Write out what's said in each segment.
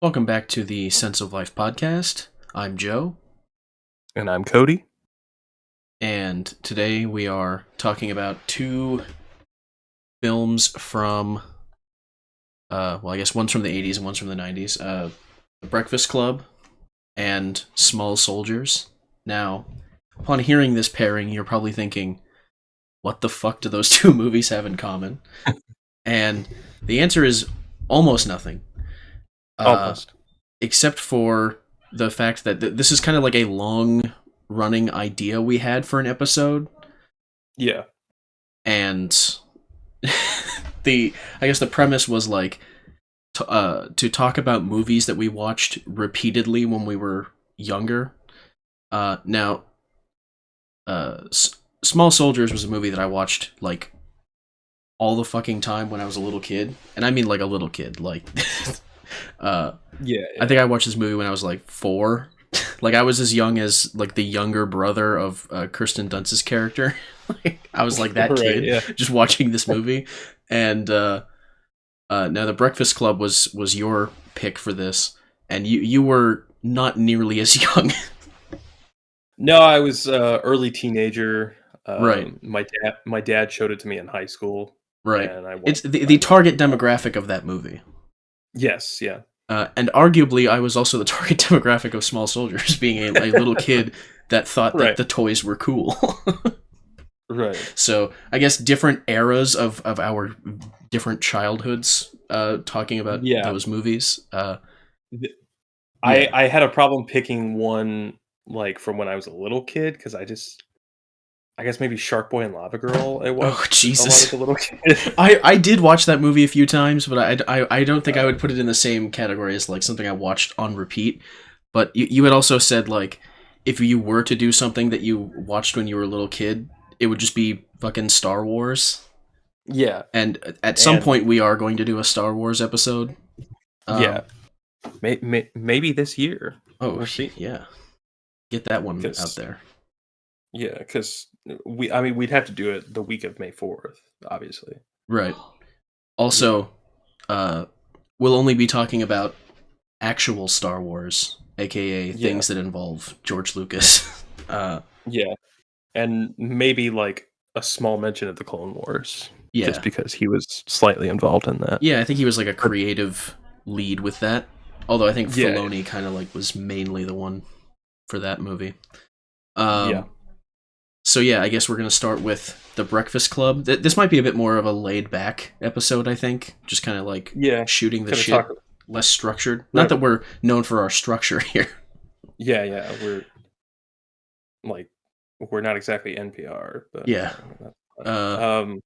Welcome back to the Sense of Life podcast. I'm Joe, And I'm Cody. and today we are talking about two films from, I guess one's from the 80s and one's from the 90s. The Breakfast Club and Small Soldiers. Now, upon hearing this pairing, you're probably thinking, what the fuck do those two movies have in common? And the answer is almost nothing. Almost. Except for the fact that this is kind of like a long running idea we had for an episode, Yeah. and I guess the premise was like to talk about movies that we watched repeatedly when we were younger. Now, Small Soldiers was a movie that I watched like all the fucking time when I was a little kid, and I mean like a little kid, like. Yeah. I think I watched this movie when I was like 4. Like I was as young as like the younger brother of Kirsten Dunst's character. I was like that Right, kid yeah. just watching this movie. And now the Breakfast Club was your pick for this, and you were not nearly as young. No, I was early teenager. Right. My dad showed it to me in high school, Right. and I It's watched. the target demographic of that movie. Yes, yeah, And arguably, I was also the target demographic of Small Soldiers, being a little kid that thought that right, the toys were cool. right. So I guess different eras of our different childhoods, talking about Yeah, those movies. Th- Yeah. I had a problem picking one like from when I was a little kid because I guess maybe Shark Boy and Lava Girl I Oh watched a lot as Jesus. a little kid. I did watch that movie a few times, but I don't think I would put it in the same category as like something I watched on repeat. But you had also said like if you were to do something that you watched when you were a little kid, it would just be fucking Star Wars. Yeah, And at some and point, we are going to do a Star Wars episode. yeah, Um, maybe this year oh we'll see. yeah, get that one out Because there. Yeah, because we'd have to do it the week of May 4th, obviously. Right. Yeah, Also, uh, we'll only be talking about actual Star Wars, aka yeah, things that involve George Lucas. yeah, and maybe like a small mention of the Clone Wars, just Yeah, because he was slightly involved in that. yeah. I think he was like a But creative lead with that. Although I think yeah, Filoni kind of like was mainly the one for that movie. yeah, Um, so yeah, I guess we're gonna start with the Breakfast Club. This might be a bit more of a laid back episode. I think just kind of like yeah, shooting the kind of talk. shit, less structured. Not Right, that we're known for our structure here. yeah, yeah. Like we're not exactly NPR, but Yeah. that's Uh, fine.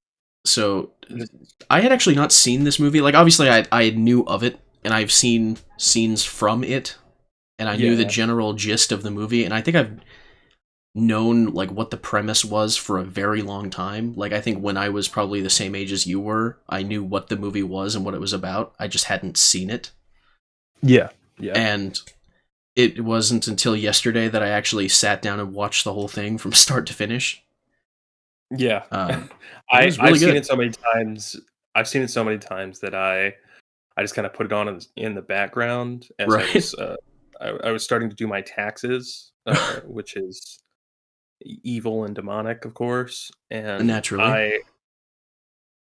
so This, I had actually not seen this movie. Like obviously I knew of it and I've seen scenes from it and I knew yeah, the yeah, general gist of the movie, and I think I've known like what the premise was for a very long time. Like I think when I was probably the same age as you were, I knew what the movie was and what it was about. I just hadn't seen it. yeah, yeah, And it wasn't until yesterday that I actually sat down and watched the whole thing from start to finish. yeah. Um, and it I was really I've seen good. it so many times. I've seen it so many times that I just kind of put it on in the background as Right. I was starting to do my taxes, which is evil and demonic, of course. And Naturally.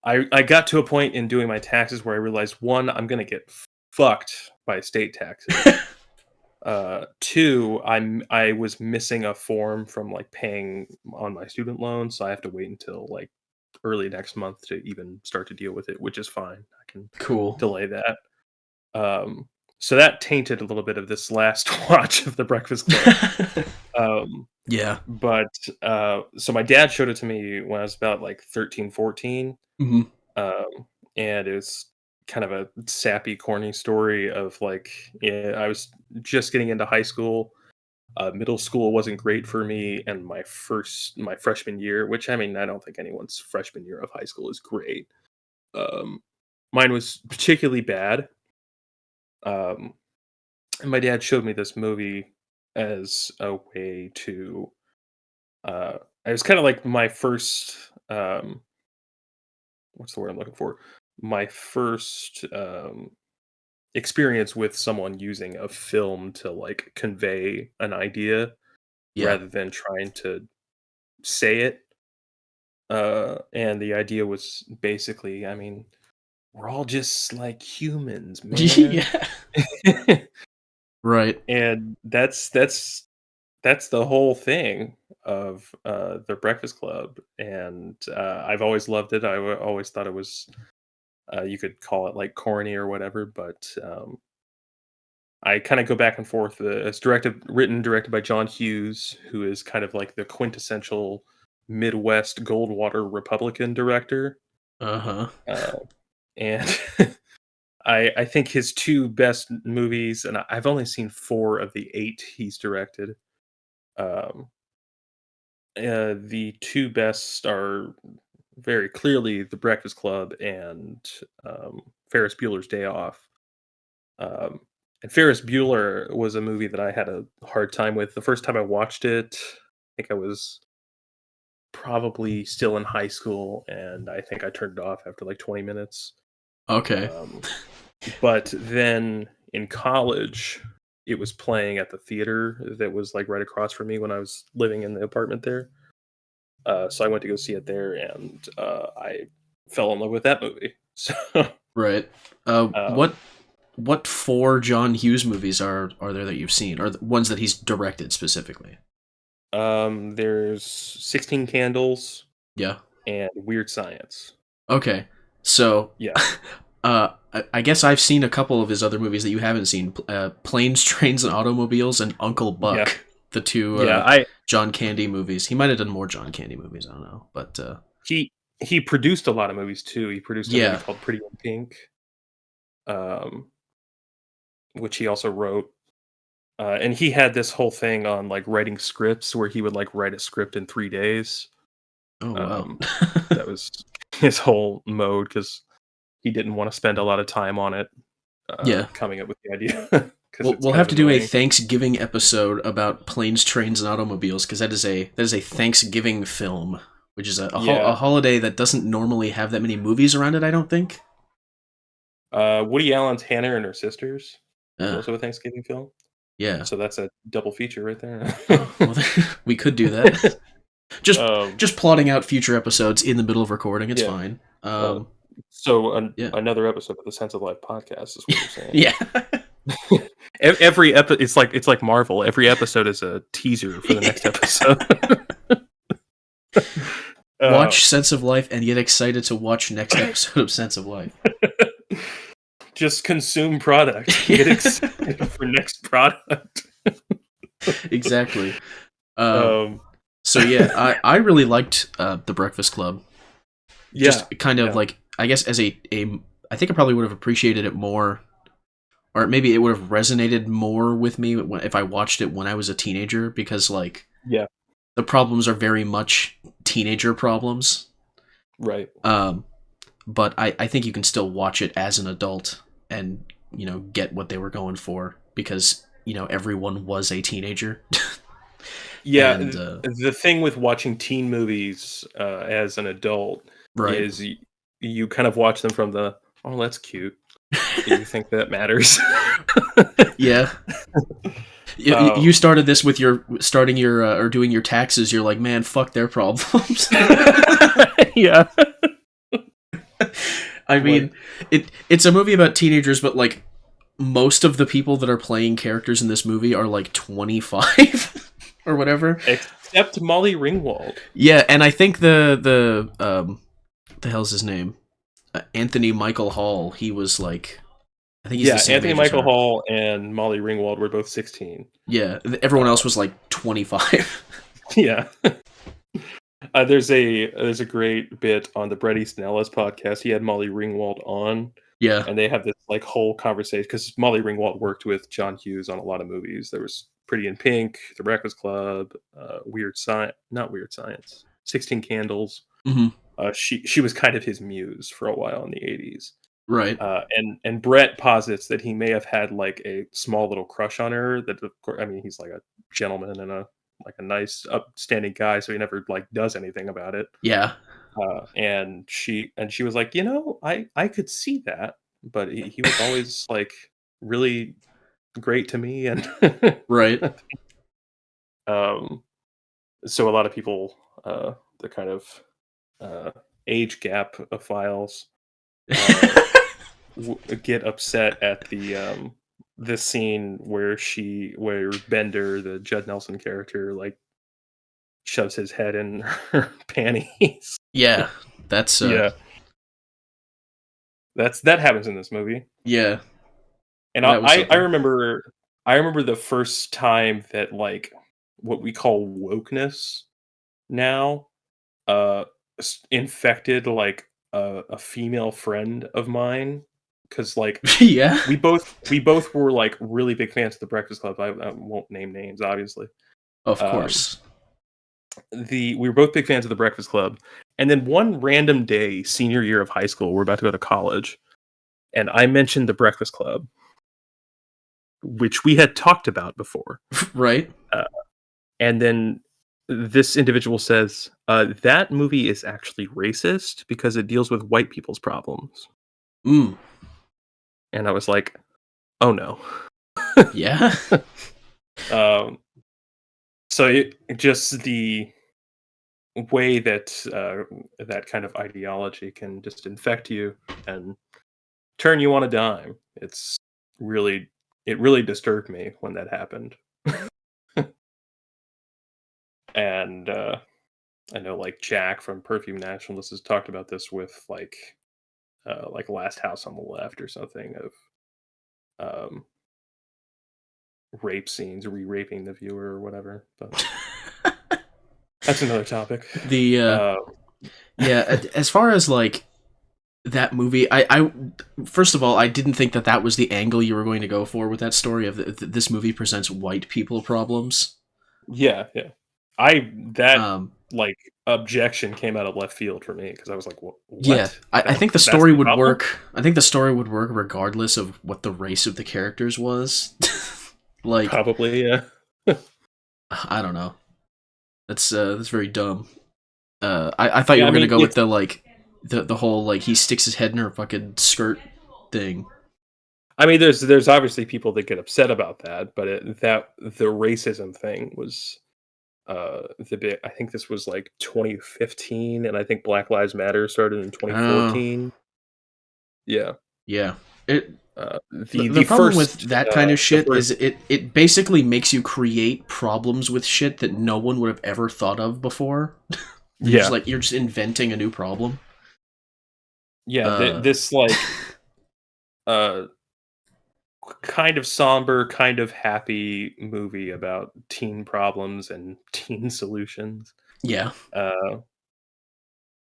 I got to a point in doing my taxes where I realized one, I'm gonna get fucked by state taxes. Two, I was missing a form from like paying on my student loan, so I have to wait until like early next month to even start to deal with it, which is fine. I can Cool. delay that. Um, so that tainted a little bit of this last watch of The Breakfast Club. Um, Yeah. so my dad showed it to me when I was about like 13, 14. Hmm. And it was kind of a sappy, corny story of like, yeah, I was just getting into high school. Middle school wasn't great for me, and my freshman year, which I mean, I don't think anyone's freshman year of high school is great. Um, Mine was particularly bad. Um, and my dad showed me this movie as a way to. Uh, it was kind of like my first. What's the word I'm looking for? My first experience with someone using a film to like convey an idea Yeah. rather than trying to say it. And the idea was basically, I mean, we're all just like humans, man. Yeah. Right. And that's the whole thing of the Breakfast Club, and I've always loved it. Always thought it was you could call it like corny or whatever, but I kind of go back and forth. It's directed by John Hughes, who is kind of like the quintessential Midwest Goldwater Republican director, Uh-huh. uh, and I think his two best movies, and I've only seen 4 of the 8 he's directed. Um, the two best are very clearly The Breakfast Club and Ferris Bueller's Day Off. Um, and Ferris Bueller was a movie that I had a hard time with. The first time I watched it, I think I was probably still in high school, and I think I turned it off after like 20 minutes. Okay. Um, but then in college, it was playing at the theater that was like right across from me when I was living in the apartment there. So I went to go see it there, and I fell in love with that movie. So Right. um, What 4 John Hughes movies are there that you've seen, or the ones that he's directed specifically? there's 16 Candles Yeah. and Weird Science. Okay. So, Yeah, I guess I've seen a couple of his other movies that you haven't seen. Planes, Trains, and Automobiles, and Uncle yeah, Buck, the two yeah. I John Candy movies. He might have done more John Candy movies. I don't know, but he he produced a lot of movies too. He produced a movie yeah. called Pretty in Pink, um, which he also wrote. And he had this whole thing on like writing scripts where he would like write a script in 3 days. Oh wow. Um, that was his whole mode because he didn't want to spend a lot of time on it Yeah. coming up with the idea because We'll it's we'll kind have of to do a annoying. Thanksgiving episode about planes, trains, and automobiles because that is a Thanksgiving film, which is a Yeah, holiday that doesn't normally have that many movies around it. I don't think. Woody Allen's Hannah and Her Sisters is Uh, also a Thanksgiving film, yeah. so that's a double feature right there. Oh well, we could do that. just um, just plotting out future episodes in the middle of recording. It's yeah. fine. Uh, so Yeah. another episode of the Sense of Life podcast is what you're saying. Yeah. Every episode, it's like Marvel. Every episode is a teaser for the next Yeah. episode. uh, Watch Sense of Life and get excited to watch next episode of Sense of Life. just consume product. Get excited for next product. Exactly. Um, Um, so yeah, I really liked The Breakfast Club. yeah, Just kind of yeah, like, I guess as a I think I probably would have appreciated it more, or maybe it would have resonated more with me if I watched it when I was a teenager, because like yeah. the problems are very much teenager problems. Right. Um, but I think you can still watch it as an adult and get what they were going for, because everyone was a teenager. Yeah, And the thing with watching teen movies as an adult right. is you kind of watch them from the oh that's cute. You think that matters? Yeah. You um, started this with your starting your or doing your taxes. You're like, man, fuck their problems. yeah, I like mean, it's a movie about teenagers, but like most of the people that are playing characters in this movie are like 25 or whatever. except Molly Ringwald. Yeah, and I think the hell's his name? Anthony Michael Hall. He was like, I think he's the Yeah, same Anthony age as Michael her. Hall and Molly Ringwald were both 16. Yeah, everyone Uh, else was like 25. yeah. There's a great bit on the Bret Easton Ellis podcast. He had Molly Ringwald on, Yeah. and they have this like whole conversation because Molly Ringwald worked with John Hughes on a lot of movies. There was Pretty in Pink, The Breakfast Club, Weird Science, not Weird Science, 16 Candles. Hmm. She was kind of his muse for a while in the 80s. Right. And Brett posits that he may have had like a small little crush on her. That of course, I mean, he's like a gentleman and a nice, upstanding guy, so he never like does anything about it. Yeah. And she was like, I could see that, but he was always like really great to me, and Right. um, so a lot of people, the kind of uh, age gap of files, uh, get upset at the scene where Bender, the Judd Nelson character, like shoves his head in her panties. Yeah, that's Yeah, that happens in this movie. yeah, And that was something. I remember the first time that, like, what we call wokeness now, uh, infected, like, a female friend of mine, because like, Yeah, we both were, like, really big fans of The Breakfast Club. I won't name names, obviously. of Um, course. we were both big fans of The Breakfast Club, and then one random day, senior year of high school, we're about to go to college, and I mentioned The Breakfast Club, which we had talked about before. Right. Uh, and then this individual says, that movie is actually racist because it deals with white people's problems. Mm. And I was like, oh no. Yeah. um, so just the way that that kind of ideology can just infect you and turn you on a dime. Really, it really disturbed me when that happened. And I know, like, Jack from Perfume Nationalist has talked about this with like Last House on the Left or something, of rape scenes, re-raping the viewer or whatever. But that's another topic. the Uh, yeah, as far as like that movie, I first of all, I didn't think that that was the angle you were going to go for with that story of this movie presents white people problems. yeah, yeah. I that Um, like objection came out of left field for me because I was like, yeah, What? I think the That's story the would problem." work. I think the story would work regardless of what the race of the characters was. Like, Probably, yeah. I don't know. That's very dumb. I thought you Yeah, I were gonna mean, go with it's the like the whole like he sticks his head in her fucking skirt thing. I mean, there's obviously people that get upset about that, but the racism thing was the bit. I think this was like 2015, and I think Black Lives Matter started in Oh, 2014. Yeah. yeah. It the The problem with first that kind of the shit first is it basically makes you create problems with shit that no one would have ever thought of before. yeah. You're just inventing a new problem. Yeah, Uh, this, like, uh, kind of somber, kind of happy movie about teen problems and teen solutions, yeah. uh,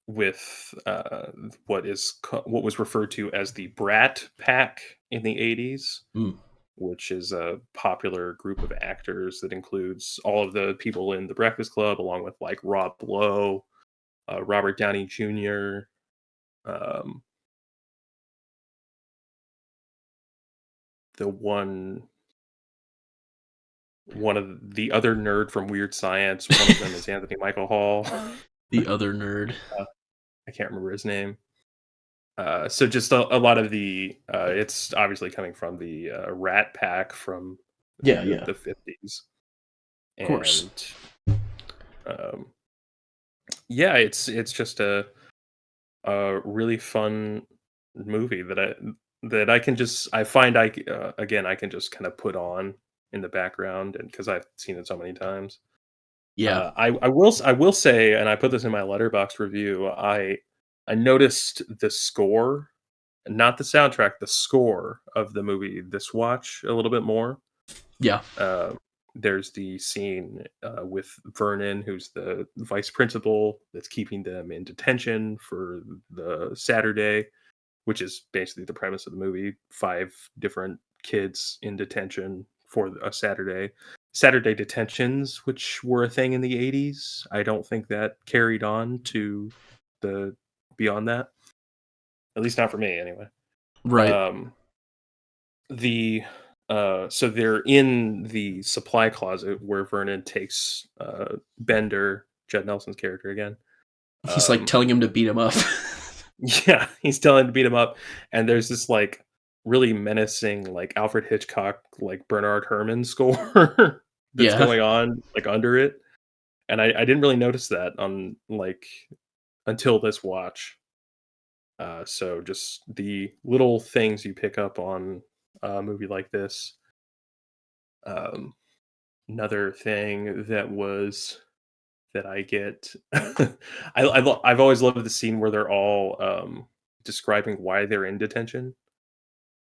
with, what was referred to as the Brat Pack in the '80s, Mm. which is a popular group of actors that includes all of the people in The Breakfast Club, along with, like, Rob Lowe, Robert Downey Jr., um, the one of the other nerd from Weird Science. One of them is Anthony Michael Hall. The other nerd. I can't remember his name. So just a lot of it's obviously coming from the Rat Pack from Yeah, yeah. the 50s. Of course. And um, yeah, it's just a really fun movie that I can just I find again I can just kind of put on in the background, and because I've seen it so many times. Yeah. I will say, and I put this in my letterbox review. I noticed the score, not the soundtrack, the score of the movie this watch a little bit more. Yeah. Uh, there's the scene with Vernon, who's the vice principal that's keeping them in detention for the Saturday, which is basically the premise of the movie. 5 different kids in detention for a Saturday. Saturday detentions, which were a thing in the '80s. I don't think that carried on to the beyond that. At least not for me, anyway. Right. Um, the so they're in the supply closet where Vernon takes Bender, Judd Nelson's character again. He's like Um, telling him to beat him up. yeah, he's telling him to beat him up, and there's this like really menacing, like, Alfred Hitchcock, like, Bernard Herrmann score that's Yeah. going on, like, under it, and I didn't really notice that on, like, until this watch. So just the little things you pick up on a movie like this. Um, Another thing that I get, I've always loved the scene where they're all describing why they're in detention.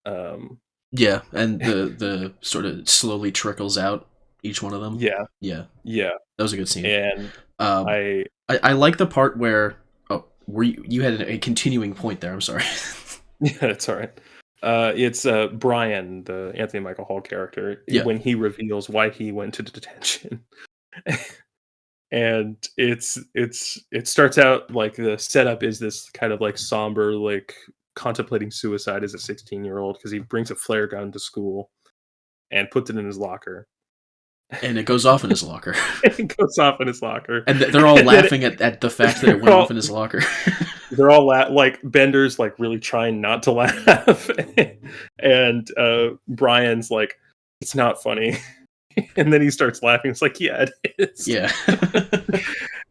Um, Yeah, and the sort of slowly trickles out each one of them. yeah, Yeah, yeah, that was a good scene. and Um, I I like the part where were you had a continuing point there. I'm sorry. yeah, it's all right. It's Brian, the Anthony Michael Hall character, Yeah, when he reveals why he went to detention. And it starts out like the setup is this kind of like somber, like contemplating suicide as a 16-year-old because he brings a flare gun to school and puts it in his locker. and it goes off in his locker, It goes off in his locker, and they're all and then laughing at the fact that it they're went off all in his locker. like Bender's like really trying not to laugh, and Brian's like, it's not funny, and then he starts laughing. It's like, yeah, it is. Yeah.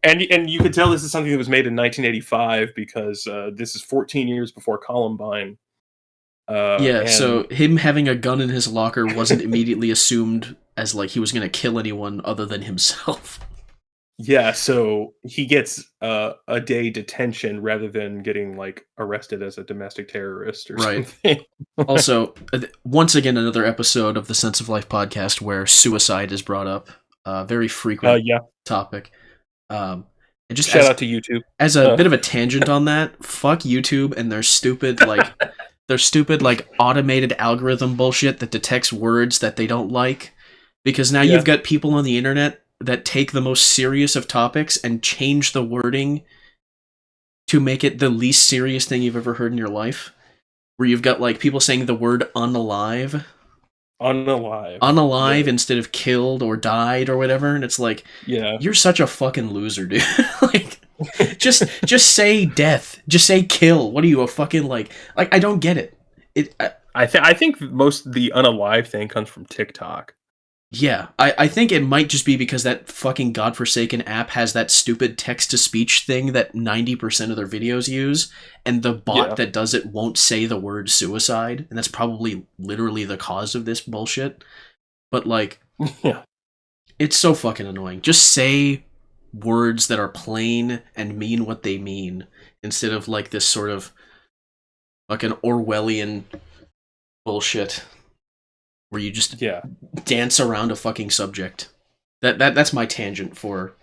And you could tell this is something that was made in 1985 because this is 14 years before Columbine. Yeah, And so him having a gun in his locker wasn't immediately assumed as like he was going to kill anyone other than himself. yeah, so he gets a day detention rather than getting like arrested as a domestic terrorist or Right. something. Also, once again, another episode of the Sense of Life podcast where suicide is brought up. Very frequent Yeah. topic. And just Shout out to YouTube. as a bit of a tangent on that, fuck YouTube and their stupid like automated algorithm bullshit that detects words that they don't like. Because now Yeah. you've got people on the internet that take the most serious of topics and change the wording to make it the least serious thing you've ever heard in your life. Where you've got like people saying the word unalive Yeah. instead of killed or died or whatever, and it's like, Yeah. you're such a fucking loser, dude. Like, just say death, just say kill. What are you, a fucking like I don't get it. I think most of the unalive thing comes from TikTok. Yeah, I think it might just be because that fucking godforsaken app has that stupid text-to-speech thing that 90% of their videos use, and the bot Yeah. that does it won't say the word suicide, and that's probably literally the cause of this bullshit. But, like, Yeah. it's so fucking annoying. Just say words that are plain and mean what they mean, instead of, like, this sort of fucking Orwellian bullshit where you just Yeah. dance around a fucking subject. That's my tangent for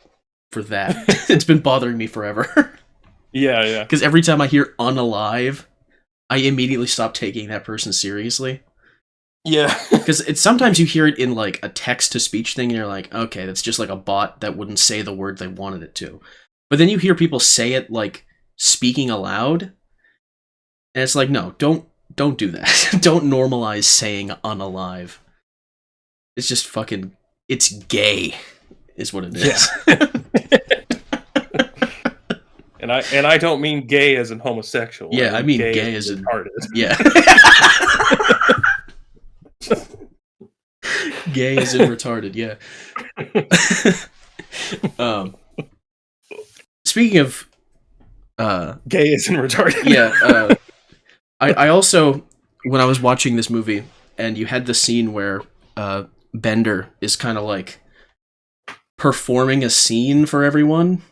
that. It's been bothering me forever. Yeah, yeah. Because every time I hear unalive, I immediately stop taking that person seriously. Yeah. Because it's sometimes you hear it in like a text to speech thing, and you're like, okay, that's just like a bot that wouldn't say the word they wanted it to. But then you hear people say it like speaking aloud, and it's like, no, don't do that. Don't normalize saying unalive. It's just fucking. It's gay, is what it is. Yeah. And I don't mean gay as in homosexual. Yeah, I mean gay as as in retarded. yeah. Gay as in retarded. Yeah. Speaking of, Gay as in retarded. yeah. I also, when I was watching this movie, and you had the scene where Bender is kind of like performing a scene for everyone.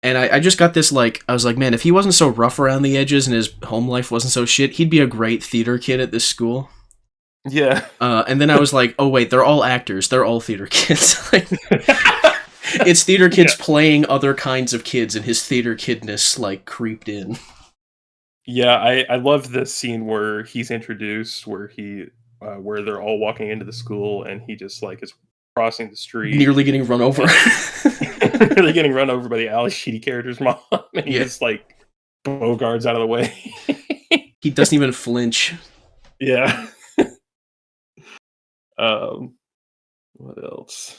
And I just got this, like, I was like, man, if he wasn't so rough around the edges and his home life wasn't so shit, he'd be a great theater kid at this school. Yeah. And then I was like, oh wait, they're all actors. They're all theater kids. Like, it's theater kids playing other kinds of kids, and his theater kidness, like, creeped in. Yeah, I love the scene where he's introduced, where they're all walking into the school, and he just, like, is crossing the street. Nearly getting run over. Really getting run over by the Ali Sheedy character's mom, and he just, like, bogards out of the way. He doesn't even flinch. Yeah. What else?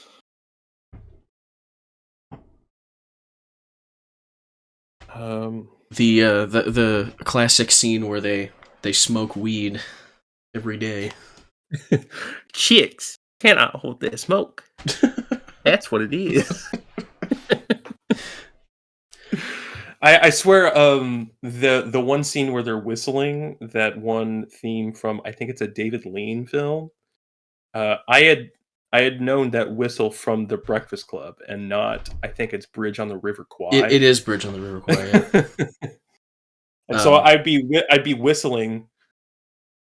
The classic scene where they they smoke weed every day. Chicks cannot hold their smoke. That's what it is. I swear, the one scene where they're whistling, that one theme from, I think it's a David Lean film. I had known that whistle from The Breakfast Club, and not, I think it's Bridge on the River It Kwai. is Bridge on the River Kwai. Yeah. And so I'd be whistling.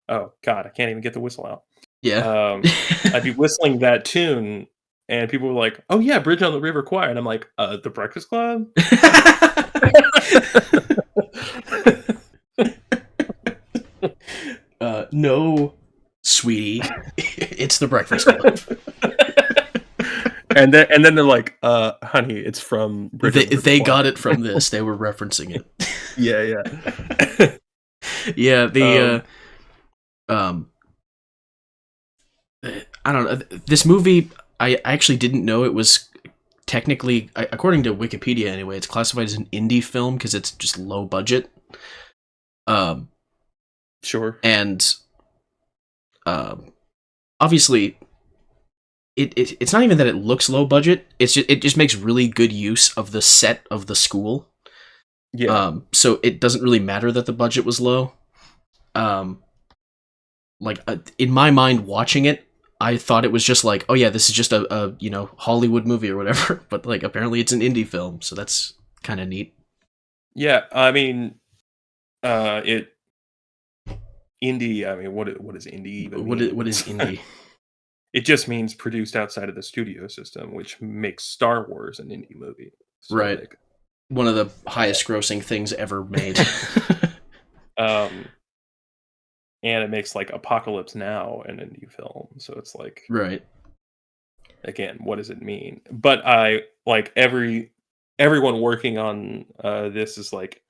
Oh God, I can't even get the whistle out. Yeah. I'd be whistling that tune, and people were like, "Oh yeah, Bridge on the River Kwai," and I'm like, "The Breakfast Club." No, sweetie, it's The Breakfast Club. And then they're like, honey, it's from Bridge on the River They Kwai." got it from this. They were referencing it. Yeah, yeah. Yeah, I don't know. This movie, I actually didn't know it was technically, according to Wikipedia anyway, it's classified as an indie film because it's just low budget. Sure. And obviously, it's not even that it looks low budget. It just makes really good use of the set of the school. Yeah. So it doesn't really matter that the budget was low. In my mind, watching it, I thought it was just like, oh yeah, this is just a Hollywood movie or whatever. But like, apparently it's an indie film, so that's kind of neat. Yeah, I mean, it indie. I mean, what does indie even mean? What is indie? It just means produced outside of the studio system, which makes Star Wars an indie movie. So, Right. like, one of the highest grossing things ever made. and it makes like Apocalypse Now an indie film. So it's like, Right. again, what does it mean? But I like everyone working on this is like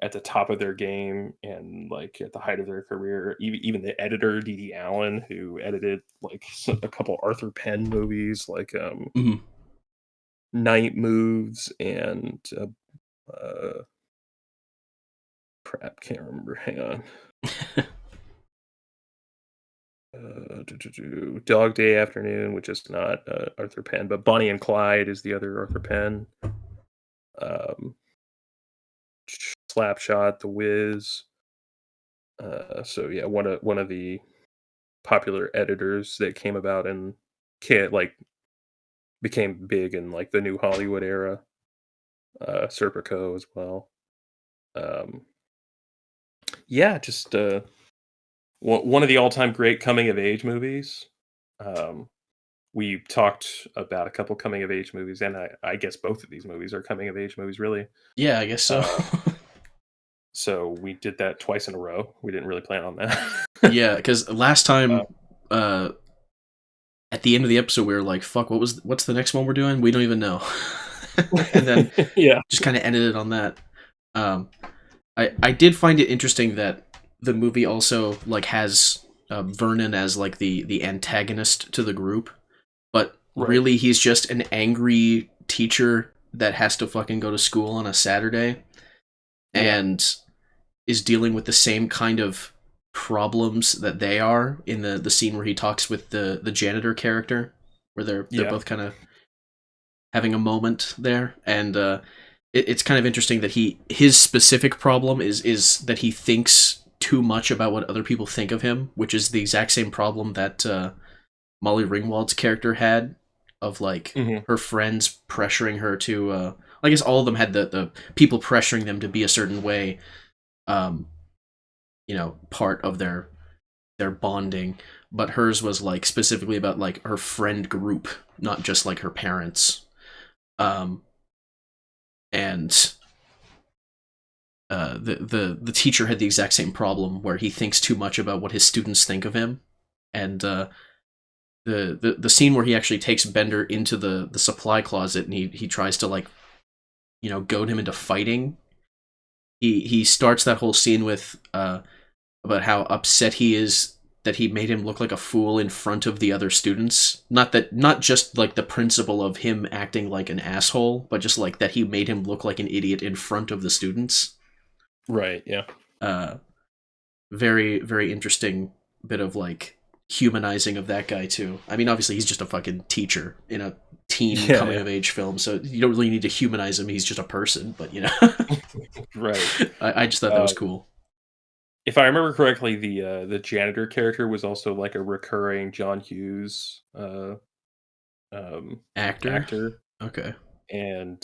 at the top of their game and like at the height of their career. Even the editor, Dee Allen, who edited like a couple Arthur Penn movies, like Mm-hmm. Night Moves and crap, can't remember. Hang on. Dog Day Afternoon, which is not Arthur Penn, but Bonnie and Clyde is the other Arthur Penn. Slapshot, The Wiz. So yeah, one of the popular editors that came about and like became big in like the new Hollywood era. Serpico as well. Yeah, just one of the all-time great coming of age movies. We talked about a couple coming of age movies, and I guess both of these movies are coming of age movies, really. Yeah, I guess so. So we did that twice in a row. We didn't really plan on that. Yeah, because last time, at the end of the episode, we were like, "Fuck, what's the next one we're doing? We don't even know." And then yeah, just kind of ended it on that. I did find it interesting that the movie also like has Vernon as like the antagonist to the group, but right. really he's just an angry teacher that has to fucking go to school on a Saturday, and is dealing with the same kind of problems that they are in the scene where he talks with the janitor character, where they're both kind of having a moment there. And it's kind of interesting that his specific problem is that he thinks too much about what other people think of him, which is the exact same problem that Molly Ringwald's character had, of like her friends pressuring her to I guess all of them had the people pressuring them to be a certain way, part of their bonding, but hers was like specifically about like her friend group, not just like her parents. And the teacher had the exact same problem where he thinks too much about what his students think of him. And the scene where he actually takes Bender into the supply closet and he tries to like goad him into fighting. He starts that whole scene with about how upset he is that he made him look like a fool in front of the other students. Not just like the principle of him acting like an asshole, but just like that he made him look like an idiot in front of the students. Right, yeah. very very interesting bit of like humanizing of that guy too. I mean, obviously he's just a fucking teacher in a teen Yeah, coming yeah. of age film, so you don't really need to humanize him. He's just a person, but you know, Right. I just thought that was Um, cool. if I remember correctly, the janitor character was also like a recurring John Hughes um, Actor, actor, okay. and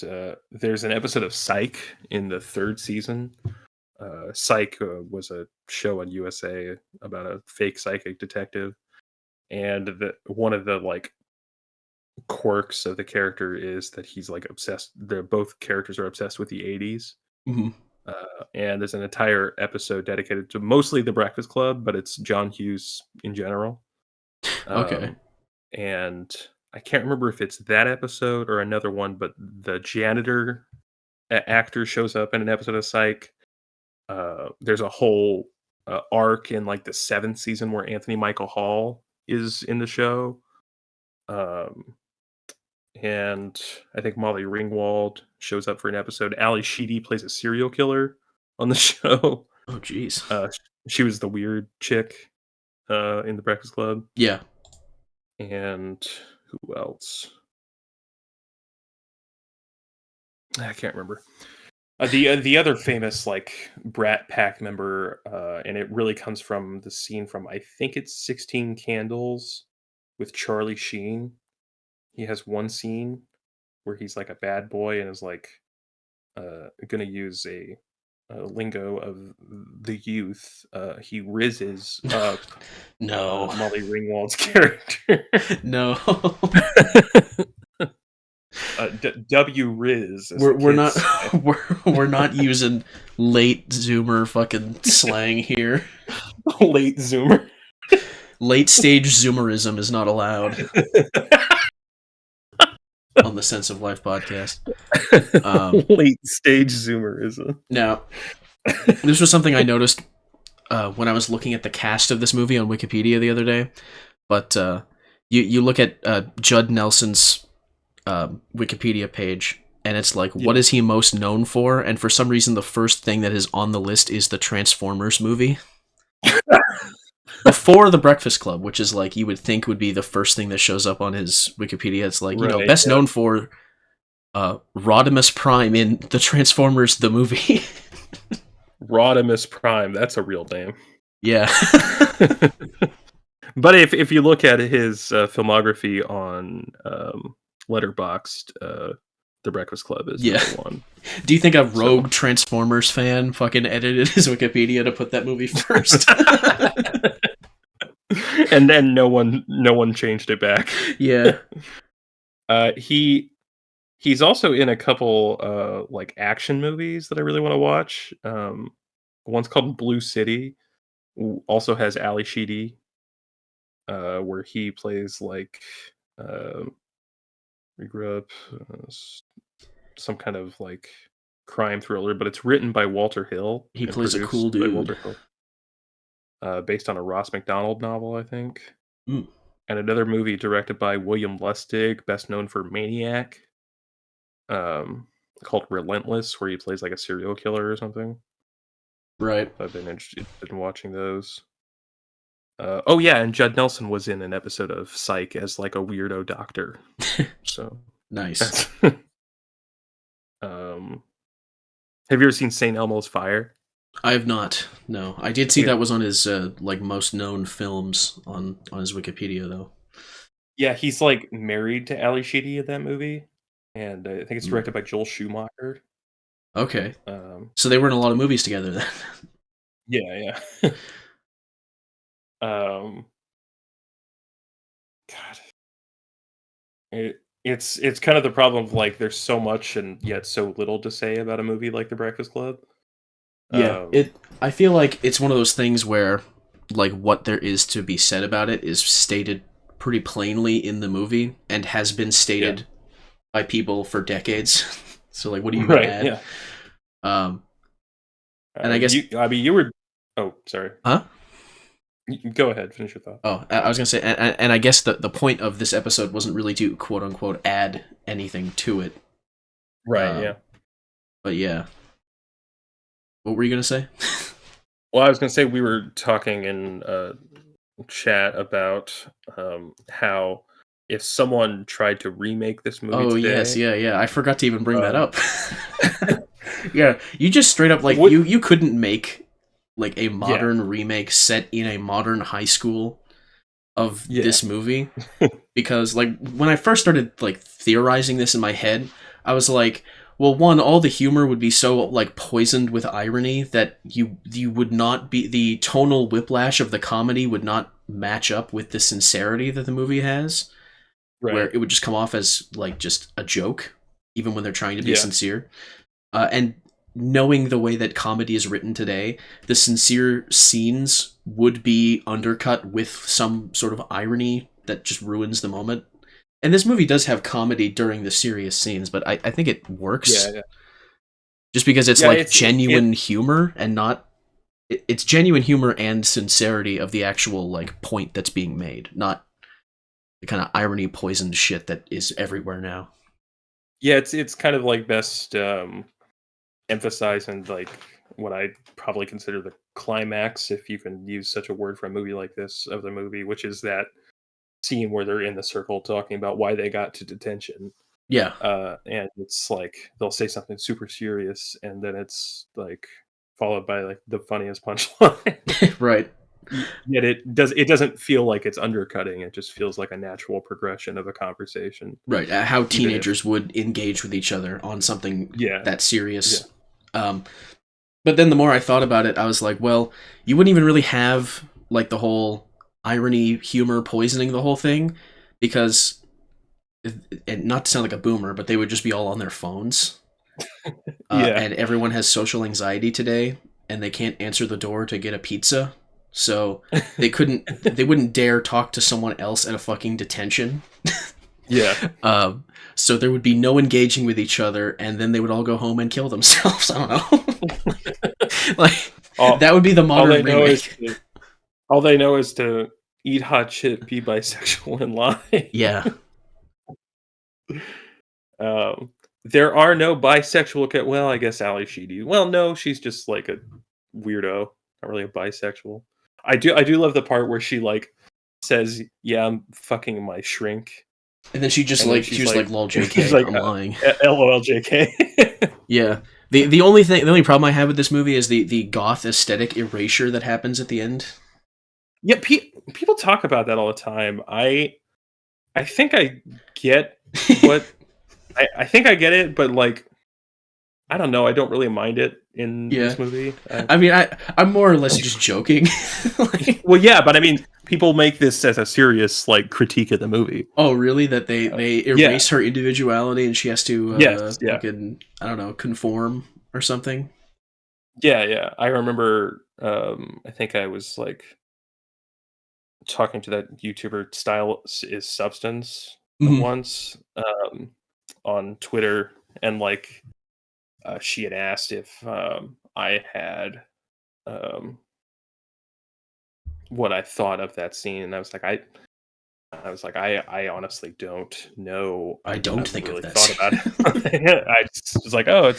there's an episode of Psych in the third season. Psych was a show on USA about a fake psychic detective, and one of the like quirks of the character is that he's like obsessed. They're both characters are obsessed with the '80s, Hmm. and there's an entire episode dedicated to mostly The Breakfast Club, but it's John Hughes in general. Okay. Um, and I can't remember if it's that episode or another one, but the janitor actor shows up in an episode of Psych. There's a whole arc in like the seventh season where Anthony Michael Hall is in the show. Um, and I think Molly Ringwald shows up for an episode. Ali Sheedy plays a serial killer on the show. Oh jeez. Uh, she was the weird chick in the Breakfast Club. Yeah. And who else? I can't remember. The other famous like Brat Pack member, and it really comes from the scene from I think it's 16 Candles with Charlie Sheen. He has one scene where he's like a bad boy and is like gonna use a lingo of the youth. He rizzes up No. Molly Ringwald's character. No. W Riz, as the We're kids not say. we're not using late Zoomer fucking slang here. Late Zoomer. Late stage Zoomerism is not allowed on the Sense of Life podcast. Late stage Zoomerism. Now, this was something I noticed when I was looking at the cast of this movie on Wikipedia the other day. But you look at Judd Nelson's Wikipedia page, and it's like, what is he most known for? And for some reason, the first thing that is on the list is the Transformers movie. Before The Breakfast Club, which is like you would think would be the first thing that shows up on his Wikipedia. It's like, you know, Right, best yeah. known for Rodimus Prime in the Transformers the movie. Rodimus Prime, that's a real name. Yeah. But if you look at his filmography on Letterboxd, The Breakfast Club is Yeah. number one. Do you think a rogue Transformers fan fucking edited his Wikipedia to put that movie first? And then no one changed it back. Yeah. He's also in a couple like action movies that I really want to watch. One's called Blue City, also has Ali Sheedy, where he plays like we grew up some kind of like crime thriller, but it's written by Walter Hill He and plays a produced cool by dude. Walter Hill, based on a Ross MacDonald novel, I think. Mm. And another movie directed by William Lustig, best known for Maniac, called Relentless, where he plays like a serial killer or something. Right. I've been interested in watching those. Oh yeah, and Judd Nelson was in an episode of Psych as like a weirdo doctor. So Nice. um, have you ever seen St. Elmo's Fire? I have not. No, I did see Yeah. that was on his like most known films on his Wikipedia though. Yeah, he's like married to Ali Sheedy in that movie, and I think it's directed by Joel Schumacher. Okay, Um, so they were in a lot of movies together then. yeah. God, it's kind of the problem of like there's so much and yet so little to say about a movie like The Breakfast Club. Yeah, Um, I feel like it's one of those things where like what there is to be said about it is stated pretty plainly in the movie and has been stated by people for decades. So like, what do you right, add? yeah. And I guess you were. Oh, sorry. Huh? Go ahead. Finish your thought. Oh, I was gonna say, and I guess the point of this episode wasn't really to quote unquote add anything to it. Right. Yeah. But yeah, what were you gonna say? Well, I was gonna say we were talking in chat about how if someone tried to remake this movie Oh yes, today, yeah. I forgot to even bring that um, up. Yeah, you just straight up like would you couldn't make like a yeah, modern remake set in a modern high school of yeah, this movie, because like when I first started like theorizing this in my head, I was like, well, one, all the humor would be so like poisoned with irony that you would not be, the tonal whiplash of the comedy would not match up with the sincerity that the movie has, where right, it would just come off as like just a joke even when they're trying to be yeah, sincere. And knowing the way that comedy is written today, the sincere scenes would be undercut with some sort of irony that just ruins the moment. And this movie does have comedy during the serious scenes, but I think it yeah, works yeah. just because it's Yeah, like it genuine humor and not. It's genuine humor and sincerity of the actual like point that's being made, not the kind of irony poisoned shit that is everywhere now. yeah, it's kind of like best emphasized in like what I probably consider the climax, if you can use such a word for a movie like this, of the movie, which is that scene where they're in the circle talking about why they got to detention. Yeah, And it's like they'll say something super serious, and then it's like followed by like the funniest punchline. right. Yet it doesn't feel like it's undercutting. It just feels like a natural progression of a conversation, Right, how even if teenagers would engage with each other on something yeah, that yeah, serious. Um, but then the more I thought about it, I was like, well, you wouldn't even really have like the whole irony, humor, poisoning the whole thing, because, and not to sound like a boomer, but they would just be all on their phones, yeah, and everyone has social anxiety today, and they can't answer the door to get a pizza, so they wouldn't dare talk to someone else at a fucking detention. yeah. Um, so there would be no engaging with each other, and then they would all go home and kill themselves. I don't know. Like All that would be the all modern they know is remake. to eat hot shit, be bisexual, and lie. Yeah, Um, there are no bisexual. Well, I guess Ali Sheedy. Well, no, she's just like a weirdo. Not really a bisexual. I do love the part where she like says, "Yeah, I'm fucking my shrink," and then and then she she's was like, like, "Lol, she's Jk, like, I'm lying." "LOL, JK." Yeah. The only problem I have with this movie is the goth aesthetic erasure that happens at the end. Yeah, people talk about that all the time. I think I get what I think I get it, but like I don't know. I don't really mind it in Yeah. this movie. I mean, I'm more or less just joking. Like, Well, yeah, but I mean, people make this as a serious like critique of the movie. oh, really? That Uh, they yeah. erase her individuality and she has to Yes. Yeah. fucking, I don't know, conform or something. Yeah. Yeah. I remember. I think I was like talking to that YouTuber Style is Substance Hmm. once on Twitter, and like she had asked if I had um, what I thought of that scene, and I honestly don't know. I I don't haven't think of really this. thought about it. I just was like, oh,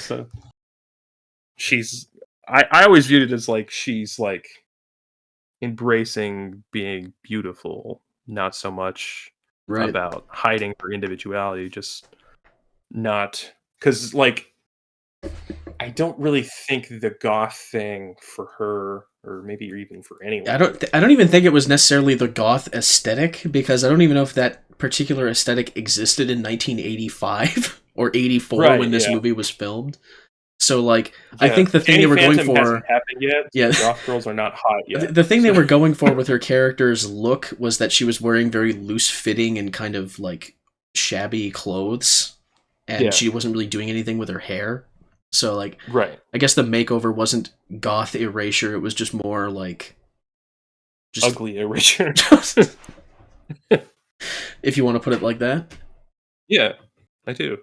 she's. I always viewed it as like she's like embracing being beautiful, not so much Right. about hiding her individuality. Just not because like I don't really think the goth thing for her, or maybe even for anyone. I don't even think it was necessarily the goth aesthetic, because I don't even know if that particular aesthetic existed in 1985 or 84 Right? when this Yeah. movie was filmed. So like I Yeah. think the thing they Danny were going Phantom hasn't for, happened yet, so yeah, goth girls are not hot yet. the thing they So were going for with her character's look was that she was wearing very loose fitting and kind of like shabby clothes, and yeah. she wasn't really doing anything with her hair. So like Right. I guess the makeover wasn't goth erasure, it was just more like just Ugly Richard. if you want to put it like that. Yeah, I do.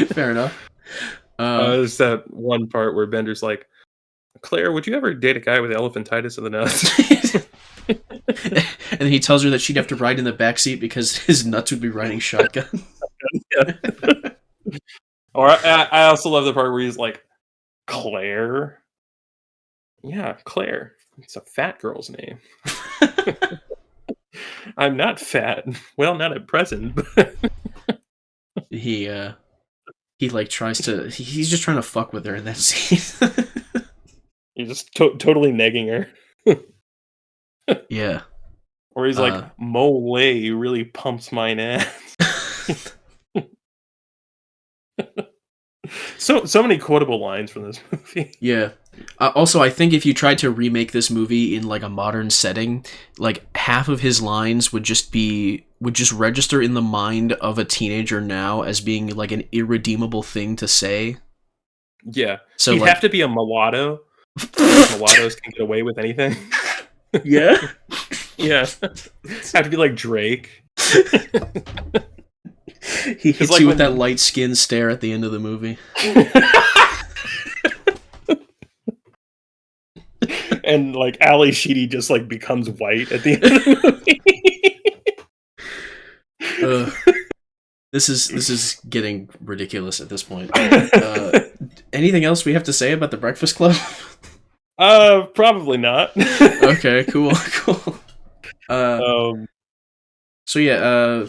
Fair enough. Uh, There's that one part where Bender's like, "Claire, would you ever date a guy with elephantitis of the nuts?" and then he tells her that she'd have to ride in the back seat because his nuts would be riding shotgun. Yeah. Or I also love the part where he's like, "Claire." Yeah, Claire. It's a fat girl's name. I'm not fat. Well, not at present, but He like tries to. He's just trying to fuck with her in that scene. you're just totally negging her. Yeah. Or he's like, Mole really pumps mine ass. So many quotable lines from this movie. Yeah. Also, I think if you tried to remake this movie in like a modern setting, like half of his lines would just register in the mind of a teenager now as being like an irredeemable thing to say. Yeah. So He'd like, have to be a mulatto. Mulattoes can get away with anything. yeah. Yeah. Have to be like Drake. He hits like you with that light skin stare at the end of the movie. And like Ali Sheedy just like becomes white at the end of the movie. This is getting ridiculous at this point. Anything else we have to say about The Breakfast Club? Probably not. Okay, cool. So yeah,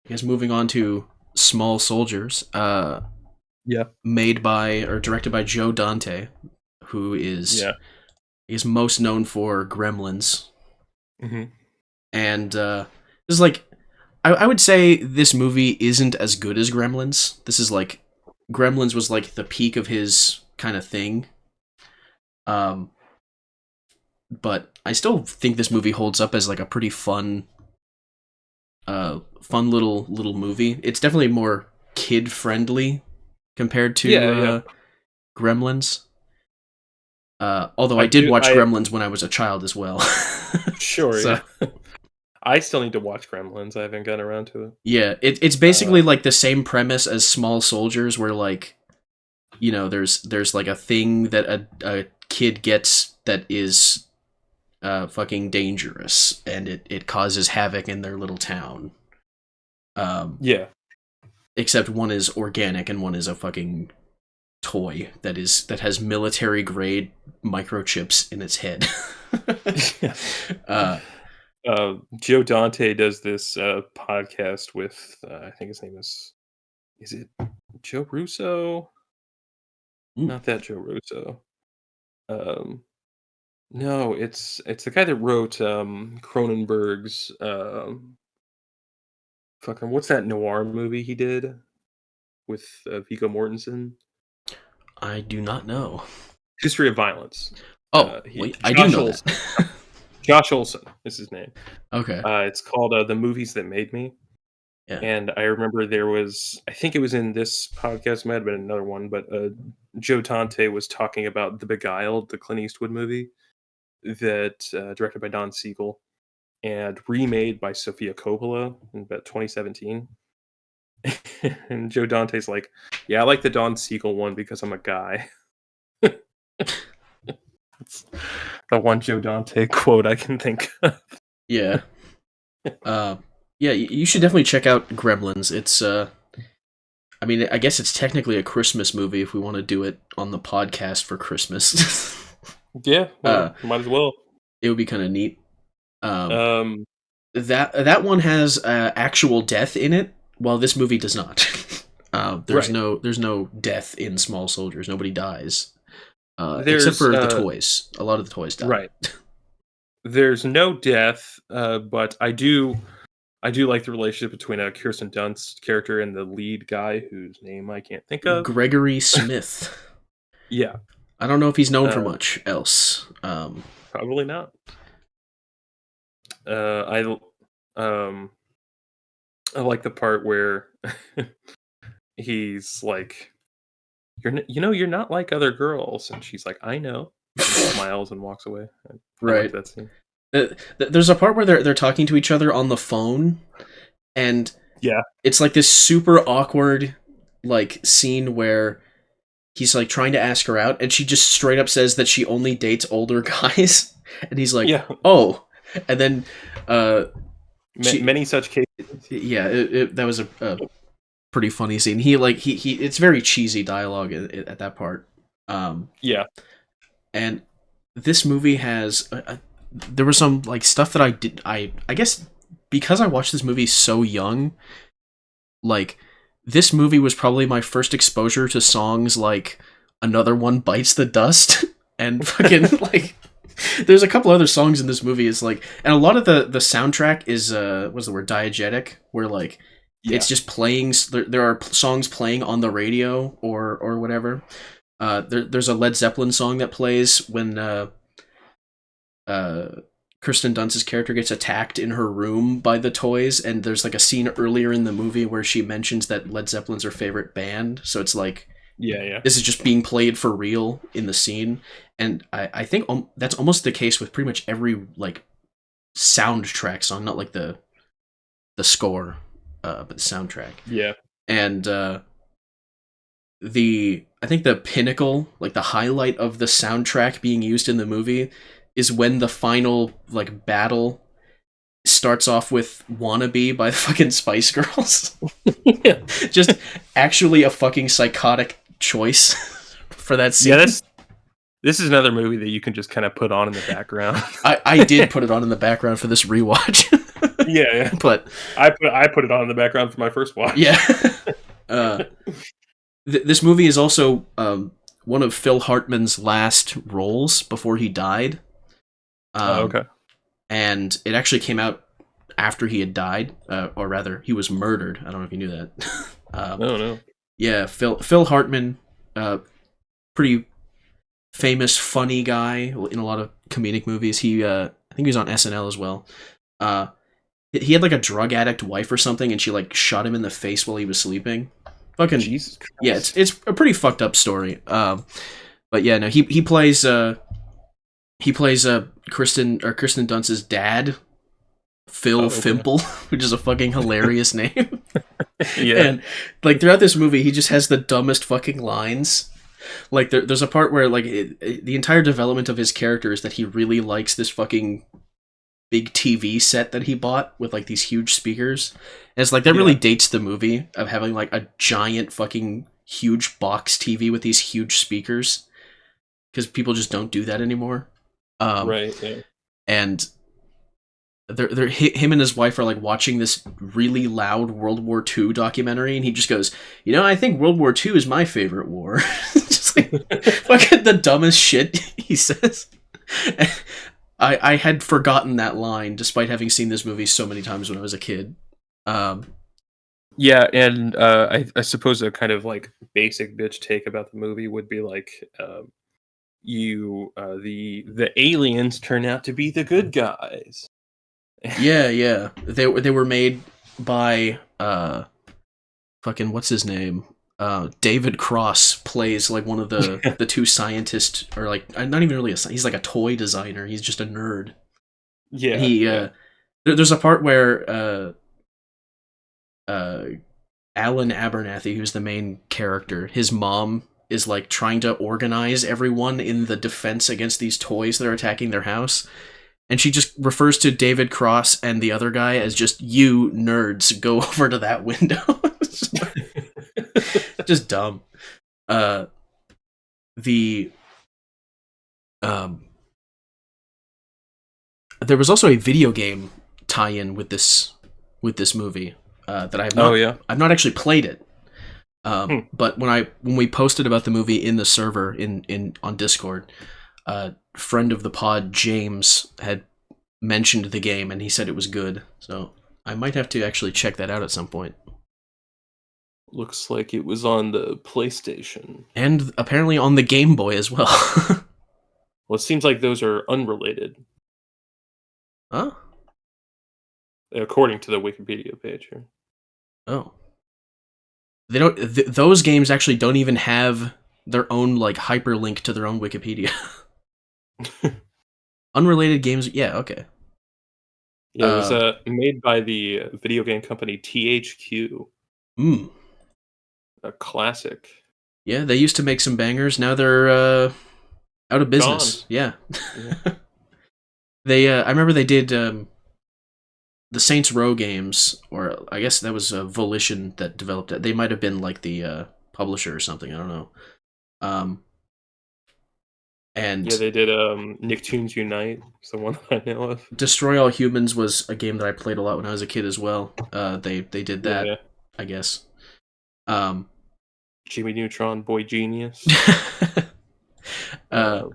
I guess moving on to Small Soldiers. Yeah. Made by or directed by Joe Dante, who is most known for Gremlins. Mm-hmm. And this is like, I would say this movie isn't as good as Gremlins. This is like, Gremlins was like the peak of his kind of thing. But I still think this movie holds up as like a pretty fun little movie. It's definitely more kid friendly compared to Gremlins. Although I did watch Gremlins when I was a child as well. Sure. So. Yeah. I still need to watch Gremlins. I haven't gotten around to it. Yeah, it's basically like the same premise as Small Soldiers, where like, you know, there's like a thing that a kid gets that is fucking dangerous, and it causes havoc in their little town. Yeah. Except one is organic and one is a fucking toy that has military grade microchips in its head. Joe Dante does this podcast with I think his name is it Joe Russo? Not that Joe Russo. No, it's the guy that wrote Cronenberg's fucking what's that noir movie he did with Viggo Mortensen? I do not know. History of Violence. Oh, wait, I do know that. Josh Olson is his name. Okay. It's called The Movies That Made Me. Yeah. And I remember there was, I think it was in this podcast, might have been another one, but Joe Dante was talking about The Beguiled, the Clint Eastwood movie that directed by Don Siegel and remade by Sofia Coppola in about 2017. And Joe Dante's like, yeah, I like the Don Siegel one because I'm a guy. That's the one Joe Dante quote I can think of. Yeah. Yeah, you should definitely check out Gremlins. It's I mean, I guess it's technically a Christmas movie if we want to do it on the podcast for Christmas. Yeah, well, might as well. It would be kind of neat. That one has actual death in it, while this movie does not. There's no death in Small Soldiers. Nobody dies, except for the toys. A lot of the toys die. Right. There's no death, but I do like the relationship between Kirsten Dunst's character and the lead guy whose name I can't think of. Gregory Smith. Yeah. I don't know if he's known for much else. Probably not. I like the part where he's like, you're not like other girls, and she's like, I know, and smiles and walks away. I like that scene. There's a part where they're talking to each other on the phone, and yeah, it's like this super awkward like scene where he's like trying to ask her out, and she just straight up says that she only dates older guys, and he's like, oh, and then many such cases. Yeah, that was a pretty funny scene. He it's very cheesy dialogue at that part. Yeah. And this movie has there was some like stuff that I guess because I watched this movie so young, like this movie was probably my first exposure to songs like Another One Bites the Dust and fucking like there's a couple other songs in this movie is like, and a lot of the soundtrack is what's the word, diegetic, where like Yeah. it's just playing, there are songs playing on the radio or whatever. There's a Led Zeppelin song that plays when uh, Kirsten Dunst's character gets attacked in her room by the toys, and there's like a scene earlier in the movie where she mentions that Led Zeppelin's her favorite band, so it's like Yeah, yeah. this is just being played for real in the scene. And I think that's almost the case with pretty much every like soundtrack song, not like the score, but the soundtrack. Yeah. And I think the pinnacle, like the highlight of the soundtrack being used in the movie is when the final like battle starts off with Wannabe by the fucking Spice Girls. Yeah. Just actually a fucking psychotic choice for that scene. Yeah, this is another movie that you can just kind of put on in the background. I did put it on in the background for this rewatch. Yeah. But I put it on in the background for my first watch. yeah. This movie is also one of Phil Hartman's last roles before he died. Okay. And it actually came out after he had died, or rather, he was murdered. I don't know if you knew that. No. Yeah, Phil Hartman, pretty famous, funny guy in a lot of comedic movies. I think he was on SNL as well. He had like a drug addict wife or something, and she like shot him in the face while he was sleeping. Fucking Jesus Christ. Yeah, it's a pretty fucked up story. But yeah, no, he plays Kristen Dunst's dad, Phil Fimple, which is a fucking hilarious name. Yeah. And like throughout this movie, he just has the dumbest fucking lines. Like there's a part where like the entire development of his character is that he really likes this fucking big TV set that he bought with like these huge speakers. And it's like that really dates the movie of having like a giant fucking huge box TV with these huge speakers, because people just don't do that anymore. Right. Yeah. And him and his wife are like watching this really loud World War II documentary, and he just goes, I think World War II is my favorite war. Just like fucking the dumbest shit he says. I had forgotten that line despite having seen this movie so many times when I was a kid. Yeah, and I suppose a kind of like basic bitch take about the movie would be like, the aliens turn out to be the good guys. Yeah. They were made by fucking what's his name? David Cross plays like one of the two scientists, or like not even really he's like a toy designer. He's just a nerd. Yeah. And he there's a part where Alan Abernathy, who's the main character, his mom is like trying to organize everyone in the defense against these toys that are attacking their house. And she just refers to David Cross and the other guy as just, you nerds, go over to that window. Just dumb. There was also a video game tie-in with this movie that I have not. Oh yeah. I've not actually played it. But when we posted about the movie in the server on Discord, friend of the pod James had mentioned the game, and he said it was good. So I might have to actually check that out at some point. Looks like it was on the PlayStation. And apparently on the Game Boy as well. Well, it seems like those are unrelated. Huh? According to the Wikipedia page here. Oh. They don't. Those games actually don't even have their own like hyperlink to their own Wikipedia. Unrelated games. Yeah. Okay. Yeah, it was made by the video game company THQ. A classic. Yeah, they used to make some bangers. Now they're out of business. Gone. Yeah. I remember they did the Saints Row games, or I guess that was Volition that developed it. They might have been like the publisher or something. I don't know. Yeah, And they did Nicktoons Unite. It's the one that I know of. Destroy All Humans was a game that I played a lot when I was a kid as well. They did that, Yeah. I guess. Um, Jimmy Neutron, Boy Genius. uh, Uh,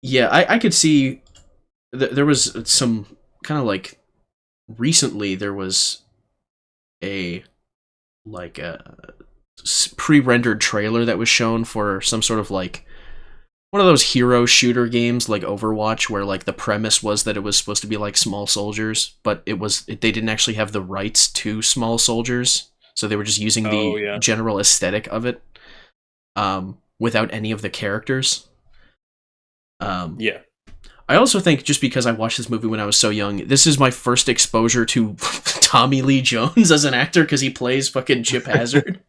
yeah, I could see there was some kind of like recently there was a like a pre-rendered trailer that was shown for some sort of like one of those hero shooter games like Overwatch, where like the premise was that it was supposed to be like small soldiers, but they didn't actually have the rights to small soldiers, so they were just using oh the yeah. general aesthetic of it, without any of the characters. Um, Yeah. I also think just because I watched this movie when I was so young, this is my first exposure to Tommy Lee Jones as an actor because he plays fucking Chip Hazard.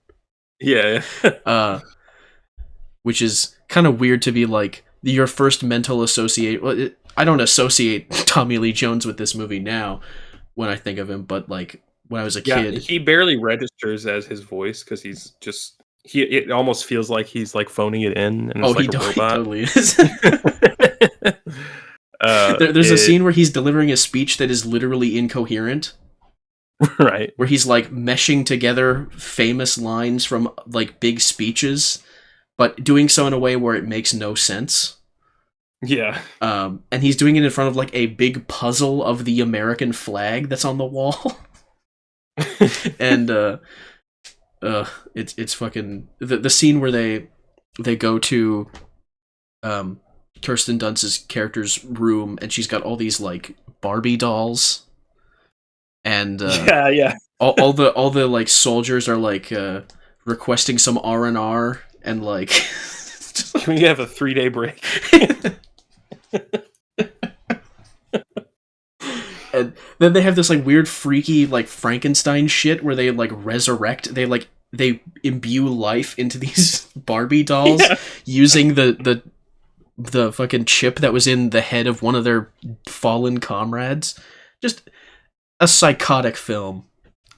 Yeah. uh, which is kind of weird to be like your first mental associate. Well, I don't associate Tommy Lee Jones with this movie now when I think of him, but like when I was a Yeah, kid, he barely registers as his voice because he's just he. It almost feels like he's like phoning it in, and oh, it's like a he robot. totally is. There's a It scene where he's delivering a speech that is literally incoherent, right. where he's like meshing together famous lines from like big speeches, but doing so in a way where it makes no sense. Yeah. And he's doing it in front of like a big puzzle of the American flag that's on the wall. And it's fucking the scene where they go to Kirsten Dunst's character's room, and she's got all these like Barbie dolls, and Yeah. all the like soldiers are like requesting some R&R, and like Can we have a 3-day break? and then they have this like weird freaky like Frankenstein shit where they like resurrect, they imbue life into these Barbie dolls Yeah. using the fucking chip that was in the head of one of their fallen comrades. Just a psychotic film.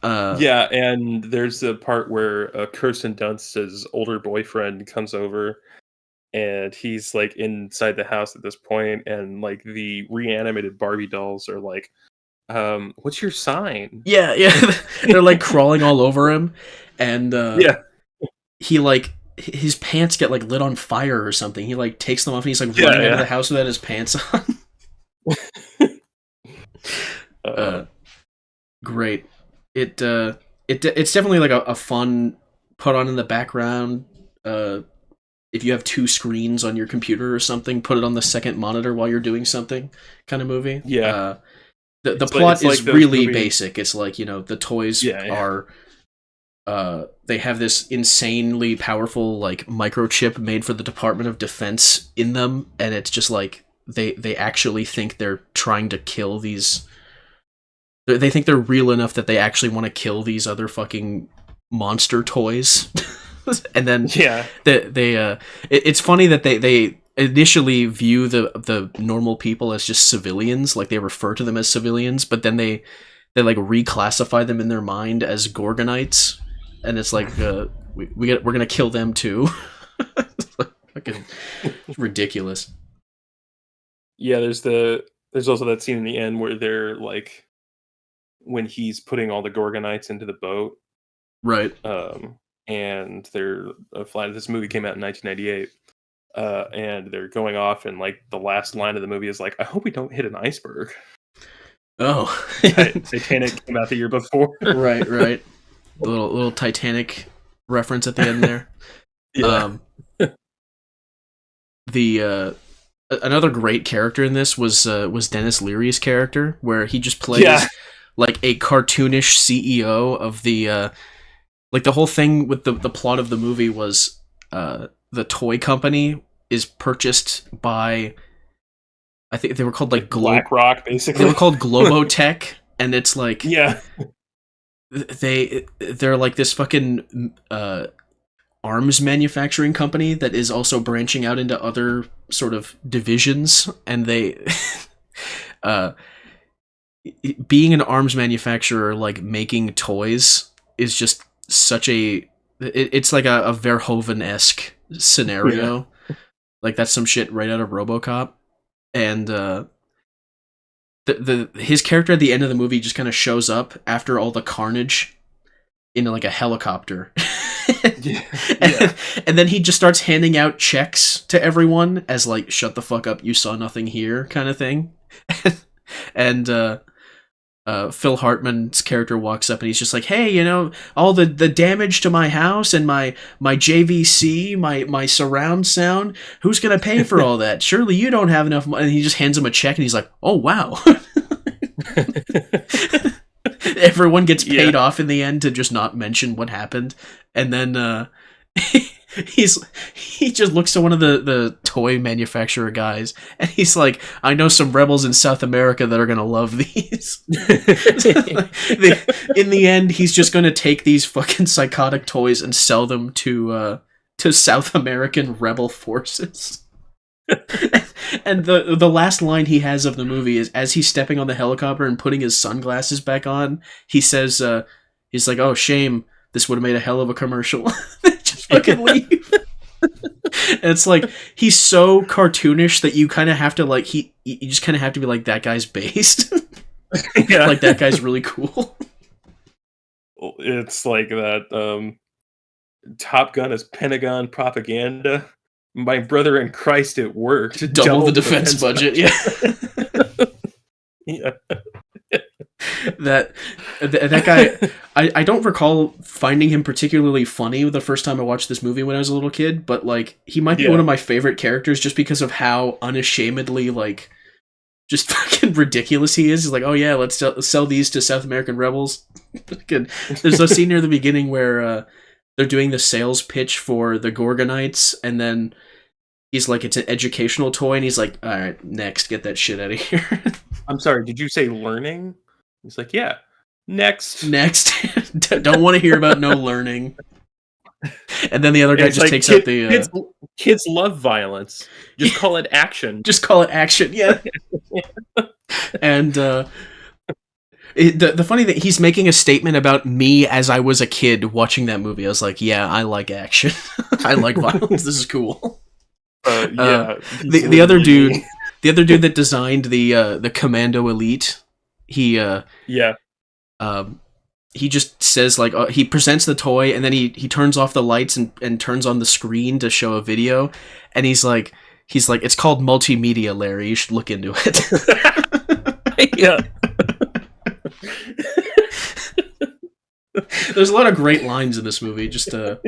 Yeah, and there's a part where Kirsten Dunst's older boyfriend comes over, and he's like inside the house at this point, and like the reanimated Barbie dolls are like, what's your sign? Yeah. They're like crawling all over him, and Yeah. he like his pants get like lit on fire or something. He like takes them off and he's like Yeah, running out of yeah. the house without his pants on. Uh, Great. It's definitely like a fun put on in the background. If you have two screens on your computer or something, put it on the second monitor while you're doing something kind of movie. yeah. The plot It's is those really movies. basic. It's like, the toys Yeah. are they have this insanely powerful like microchip made for the Department of Defense in them, and it's just like they actually think they're trying to kill these. They think they're real enough that they actually want to kill these other fucking monster toys. And then Yeah. it's funny that they initially view the normal people as just civilians, like they refer to them as civilians, but then they like reclassify them in their mind as Gorgonites, and it's like we're gonna kill them too. It's like fucking ridiculous. Yeah, there's also that scene in the end where they're like when he's putting all the Gorgonites into the boat, Right. and they're flying. This movie came out in 1998, and they're going off, and like the last line of the movie is like, "I hope we don't hit an iceberg." Oh. Titanic came out the year before. Right. Little Titanic reference at the end there. Yeah. The another great character in this was Dennis Leary's character, where he just plays like a cartoonish CEO of the like the whole thing with the plot of the movie was the toy company is purchased by, I think they were called like BlackRock, basically. They were called Globotech, and it's like Yeah. they're like this fucking arms manufacturing company that is also branching out into other sort of divisions, and they being an arms manufacturer, like making toys, is just such a it's like a Verhoeven-esque scenario. Like that's some shit right out of RoboCop. And his character at the end of the movie just kind of shows up after all the carnage in like a helicopter. Yeah. And then he just starts handing out checks to everyone as like, shut the fuck up, you saw nothing here kind of thing. And Phil Hartman's character walks up and he's just like, hey, you know, all the damage to my house and my JVC, my surround sound, who's gonna pay for all that? Surely you don't have enough money. And he just hands him a check and he's like, oh wow. Everyone gets paid off in the end to just not mention what happened. And then he just looks to one of the toy manufacturer guys and he's like, I know some rebels in South America that are gonna love these. In the end, he's just gonna take these fucking psychotic toys and sell them to South American rebel forces. And the last line he has of the movie is, as he's stepping on the helicopter and putting his sunglasses back on, he says, he's like, oh, shame, this would have made a hell of a commercial. Just fucking leave. And it's like, he's so cartoonish that you kind of have to like, you just kind of have to be like, that guy's based. Yeah. Like, that guy's really cool. It's like that Top Gun is Pentagon propaganda. My brother in Christ, it worked. Double the defense budget. Yeah. Yeah. That guy, I don't recall finding him particularly funny the first time I watched this movie when I was a little kid, but like he might be one of my favorite characters just because of how unashamedly like just fucking ridiculous he is. He's like, oh yeah, let's sell these to South American rebels. There's a scene near the beginning where they're doing the sales pitch for the Gorgonites, and then he's like, it's an educational toy, and he's like, all right, next, get that shit out of here. I'm sorry, did you say learning? He's like, yeah, next. Don't want to hear about no learning. And then the other guy just like, takes out the... Kids love violence. Just call it action. Just call it action, yeah. And the funny thing, he's making a statement about me as I was a kid watching that movie. I was like, yeah, I like action. I like violence. This is cool. The other dude that designed the Commando Elite, he just says like he presents the toy and then he turns off the lights and turns on the screen to show a video, and he's like it's called multimedia, Larry, you should look into it. Yeah. There's a lot of great lines in this movie. Just one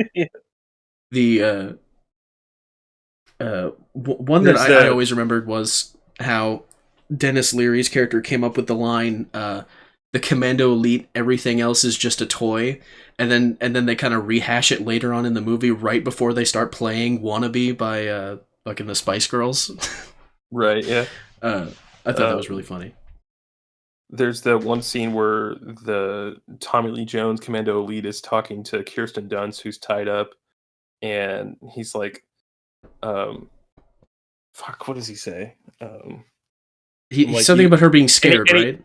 that I always remembered was how Dennis Leary's character came up with the line, the Commando Elite, everything else is just a toy, and then they kind of rehash it later on in the movie right before they start playing Wannabe by fucking the Spice Girls. Right, yeah. I thought that was really funny. There's the one scene where the Tommy Lee Jones Commando Elite is talking to Kirsten Dunst, who's tied up, and he's like, fuck, what does he say? He's something about her being scared, right?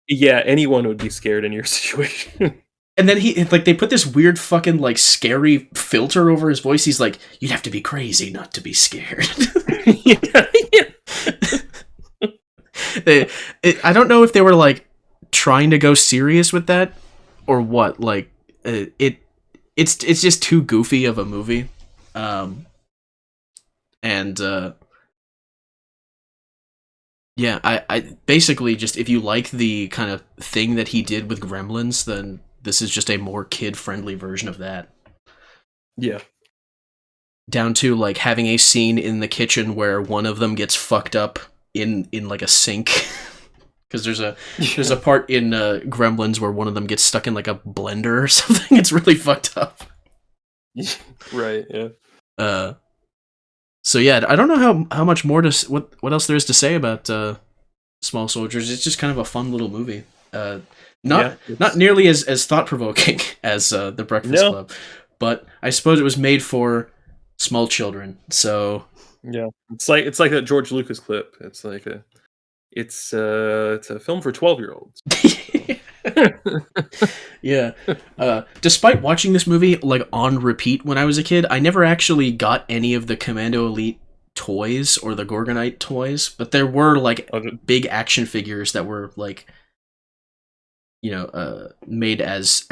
Yeah, anyone would be scared in your situation. And then they put this weird fucking like scary filter over his voice. He's like, you'd have to be crazy not to be scared. Yeah. I don't know if they were like trying to go serious with that or what. Like it's just too goofy of a movie. Yeah, I basically just, if you like the kind of thing that he did with Gremlins, then this is just a more kid-friendly version of that. Yeah. Down to like having a scene in the kitchen where one of them gets fucked up in like a sink. Because there's a part in Gremlins where one of them gets stuck in like a blender or something. It's really fucked up. Right, yeah. So yeah, I don't know how much more to what else there is to say about Small Soldiers. It's just kind of a fun little movie. Not nearly as thought provoking as The Breakfast Club, but I suppose it was made for small children. So yeah, it's like that George Lucas clip. It's like it's a film for 12-year-olds. Yeah. Despite watching this movie like on repeat when I was a kid, I never actually got any of the Commando Elite toys or the Gorgonite toys, but there were like Oh, big action figures that were like, made as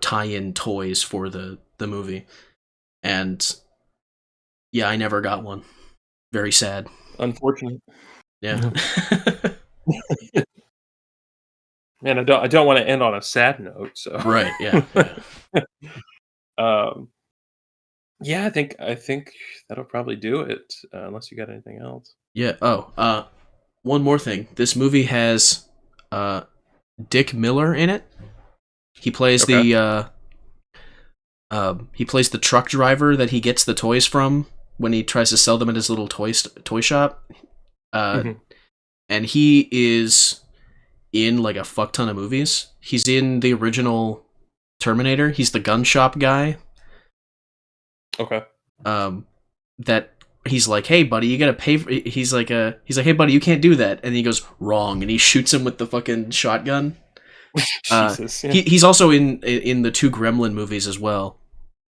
tie-in toys for the movie. And yeah, I never got one. Very sad. unfortunate. Yeah. Man, I don't want to end on a sad note. So, Right. Yeah. Yeah. um, yeah, I think that'll probably do it. Unless you got anything else. Yeah. Oh, one more thing. This movie has uh Dick Miller in it. He plays Okay. he plays the truck driver that he gets the toys from when he tries to sell them at his little toy shop. Mhm. And he is in like a fuck ton of movies. He's in the original Terminator. He's the gun shop guy. Okay. That he's like, hey buddy, you gotta pay for. He's like, hey buddy, you can't do that. And he goes wrong, and he shoots him with the fucking shotgun. Jesus. Yeah. He's also in the two Gremlin movies as well.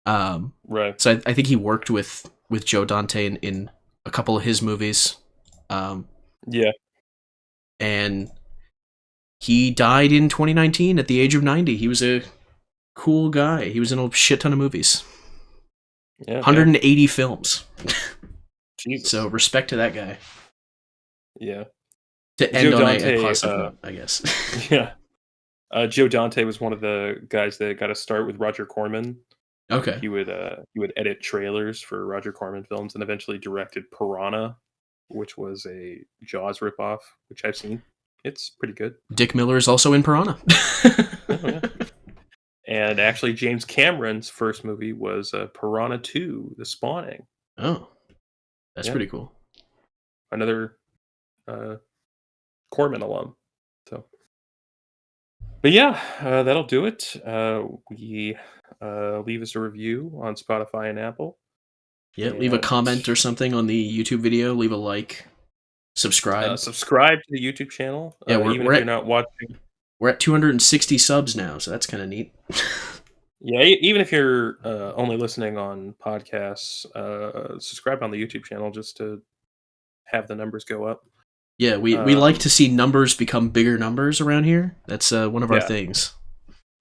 Right. So I think he worked with Joe Dante in a couple of his movies. Yeah. And he died in 2019 at the age of 90. He was a cool guy. He was in a shit ton of movies. Yeah. 180 films. Jesus. So respect to that guy. Yeah. To end Joe on Dante, a positive note, I guess. Yeah. Joe Dante was one of the guys that got to start with Roger Corman. Okay. He would edit trailers for Roger Corman films and eventually directed Piranha, which was a Jaws ripoff, which I've seen. It's pretty good. Dick Miller is also in Piranha. Oh, yeah. And actually, James Cameron's first movie was Piranha 2, The Spawning. Oh, that's Yeah. pretty cool. Another Corman alum. So, but yeah, that'll do it. We leave us a review on Spotify and Apple. Yeah, leave a And comment or something on the YouTube video. Leave a like. Subscribe. subscribe to the YouTube channel. Yeah, Even if you're not watching. We're at 260 subs now, so that's kind of neat. Yeah, even if you're only listening on podcasts, subscribe on the YouTube channel just to have the numbers go up. Yeah, we like to see numbers become bigger numbers around here. That's one of our things.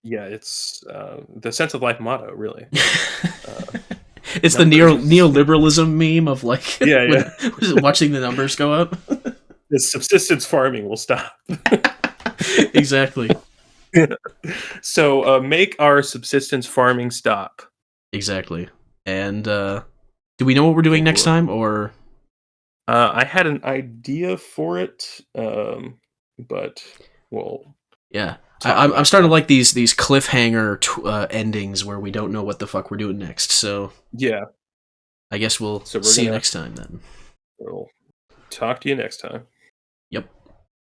Yeah, it's the sense of life motto, really. It's the neoliberalism meme of like watching the numbers go up. The subsistence farming will stop. Exactly. So make our subsistence farming stop. Exactly. And do we know what we're doing next time, or? I had an idea for it, but well, yeah. I'm starting to like these cliffhanger endings where we don't know what the fuck we're doing next. So yeah, I guess we'll see you next time then. We'll talk to you next time.